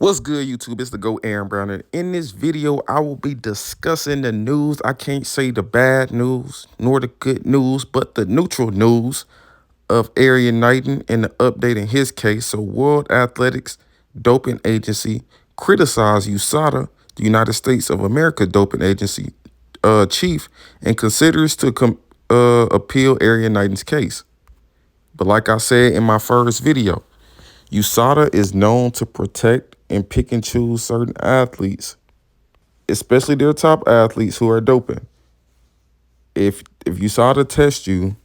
What's good, YouTube? It's the GOAT Aaron Brown. And in this video, I will be discussing the news. I can't say the bad news nor the good news, but the neutral news of Knighton and the update in his case. So World Athletics Doping Agency criticized USADA, the United States of America Doping Agency chief, and considers to appeal Knighton's case. But like I said in my first video, USADA is known to protect and pick and choose certain athletes, especially their top athletes who are doping. If USADA tests you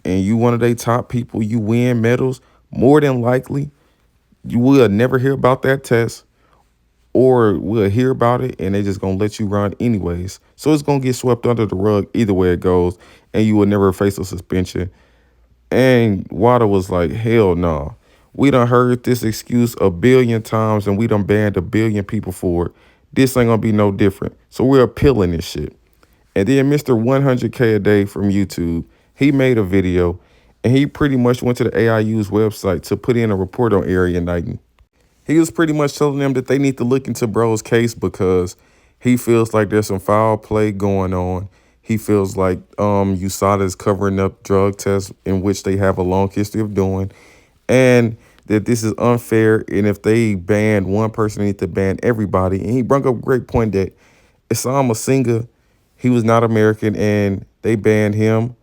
and you one of their top people, you win medals, more than likely you will never hear about that test, or we'll hear about it and they just gonna let you run anyways. So it's gonna get swept under the rug either way it goes, and you will never face a suspension. And WADA was like, hell no. We done heard this excuse a billion times and we done banned a billion people for it. This ain't gonna be no different. So we're appealing this shit. And then Mr. 100K a day from YouTube, he made a video and he pretty much went to the AIU's website to put in a report on Knighton. He was pretty much telling them that they need to look into bro's case because he feels like there's some foul play going on. He feels like USADA is covering up drug tests in which they have a long history of doing, and that this is unfair. And if they ban one person, they need to ban everybody. And he brought up a great point that Isam Masinga, he was not American, and they banned him,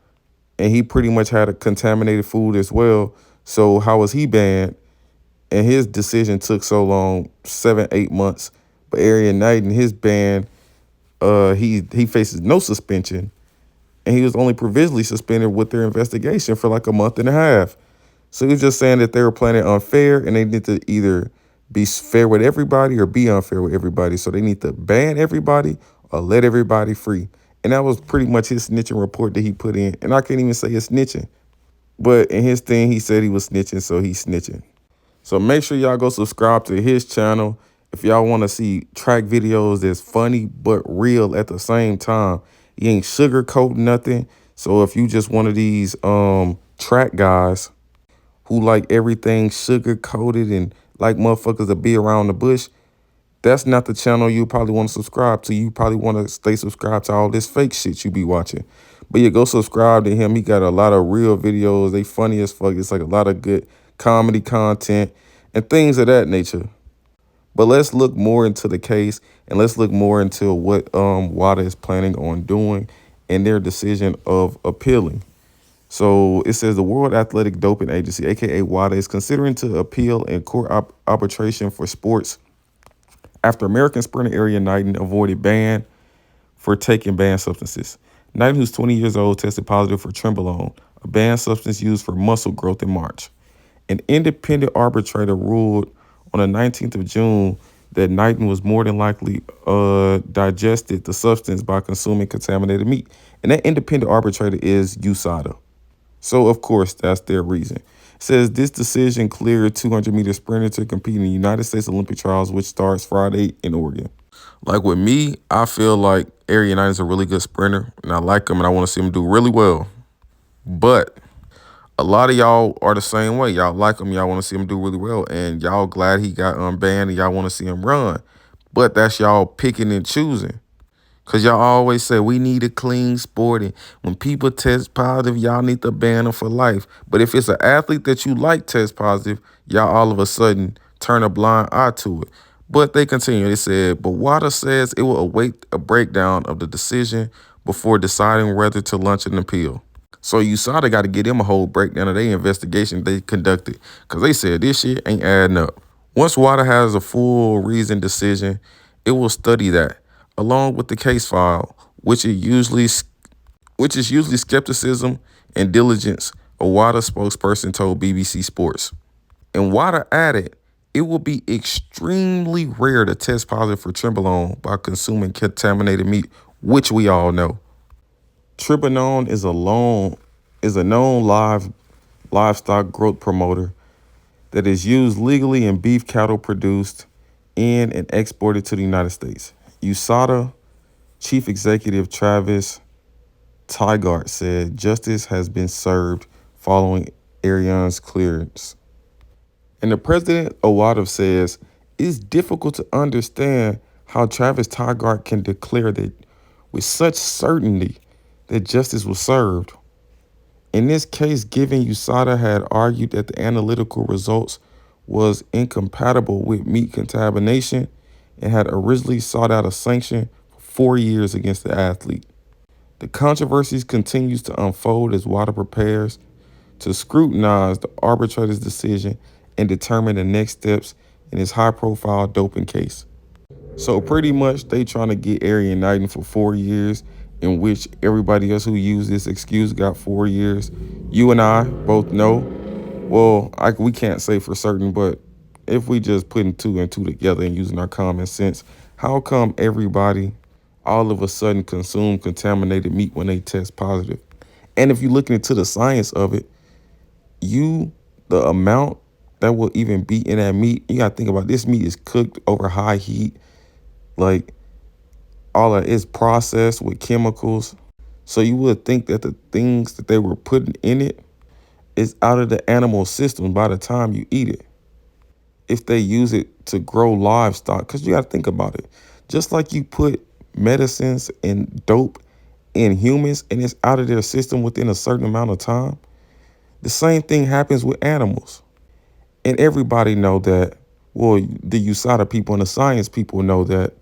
and he pretty much had a contaminated food as well. So how was he banned? And his decision took so long, 7-8 months. But Knighton, his ban, he faces no suspension, and he was only provisionally suspended with their investigation for like a month and a half. So he was just saying that they were playing it unfair, and they need to either be fair with everybody or be unfair with everybody. So they need to ban everybody or let everybody free. And that was pretty much his snitching report that he put in. And I can't even say it's snitching, but in his thing, he said he was snitching, so he's snitching. So make sure y'all go subscribe to his channel if y'all want to see track videos that's funny but real at the same time. He ain't sugarcoating nothing. So if you just one of these track guys who like everything sugar-coated and like motherfuckers to be around the bush, that's not the channel you probably want to subscribe to. You probably want to stay subscribed to all this fake shit you be watching. But yeah, go subscribe to him. He got a lot of real videos. They funny as fuck. It's like a lot of good comedy content and things of that nature. But let's look more into the case, and let's look more into what WADA is planning on doing and their decision of appealing. So it says the World Athletic Doping Agency, aka WADA, is considering to appeal in court arbitration for sports after American sprinter Knighton avoided ban for taking banned substances. Knighton, who's 20 years old, tested positive for trenbolone, a banned substance used for muscle growth, in March. An independent arbitrator ruled on the 19th of June that Knighton was more than likely digested the substance by consuming contaminated meat. And that independent arbitrator is USADA. So, of course, that's their reason. It says this decision cleared 200-meter sprinter to compete in the United States Olympic trials, which starts Friday in Oregon. Like with me, I feel like Knighton is a really good sprinter, and I like him, and I want to see him do really well. But a lot of y'all are the same way. Y'all like him. Y'all want to see him do really well. And y'all glad he got unbanned and y'all want to see him run. But that's y'all picking and choosing. Because y'all always say we need a clean sport. And when people test positive, y'all need to ban them for life. But if it's an athlete that you like test positive, y'all all of a sudden turn a blind eye to it. But they continue. They said, but WADA says it will await a breakdown of the decision before deciding whether to launch an appeal. So USADA got to get them a whole breakdown of their investigation they conducted, because they said this shit ain't adding up. Once WADA has a full reasoned decision, it will study that, along with the case file, which is usually skepticism and diligence, a WADA spokesperson told BBC Sports. And WADA added, it will be extremely rare to test positive for trenbolone by consuming contaminated meat, which we all know. Trenbolone is a known livestock growth promoter that is used legally in beef cattle produced in and exported to the United States. USADA Chief Executive Travis Tygart said justice has been served following Knighton's clearance. And the president of WADA says It's difficult to understand how Travis Tygart can declare that with such certainty that justice was served. In this case, given USADA had argued that the analytical results was incompatible with meat contamination and had originally sought out a sanction for 4 years against the athlete. The controversies continues to unfold as WADA prepares to scrutinize the arbitrator's decision and determine the next steps in his high-profile doping case. So pretty much they trying to get Arian Knighton for 4 years, in which everybody else who used this excuse got 4 years. You and I both know, well, we can't say for certain, but if we just putting two and two together and using our common sense, how come everybody all of a sudden consume contaminated meat when they test positive? And if you're looking into the science of it, the amount that will even be in that meat, you gotta think about this meat is cooked over high heat, like all of it's processed with chemicals. So you would think that the things that they were putting in it is out of the animal system by the time you eat it. If they use it to grow livestock, because you got to think about it. Just like you put medicines and dope in humans and it's out of their system within a certain amount of time, the same thing happens with animals. And everybody know that, well, the USADA people and the science people know that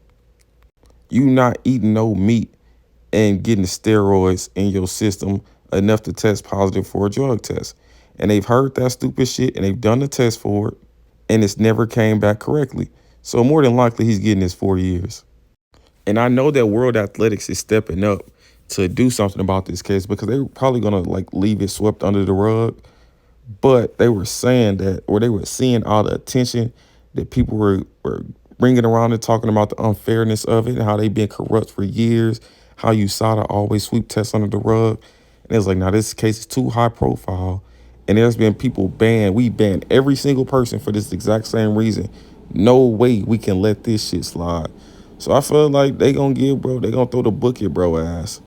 you not eating no meat and getting steroids in your system enough to test positive for a drug test. And they've heard that stupid shit and they've done the test for it and it's never came back correctly. So more than likely he's getting his 4 years. And I know that World Athletics is stepping up to do something about this case because they were probably gonna like leave it swept under the rug. But they were saying that, or they were seeing all the attention that people were bringing around and talking about the unfairness of it and how they've been corrupt for years, how USADA always sweep tests under the rug. And it was like, now this case is too high profile. And there's been people banned. We banned every single person for this exact same reason. No way we can let this shit slide. So I feel like they gonna throw the book at bro ass.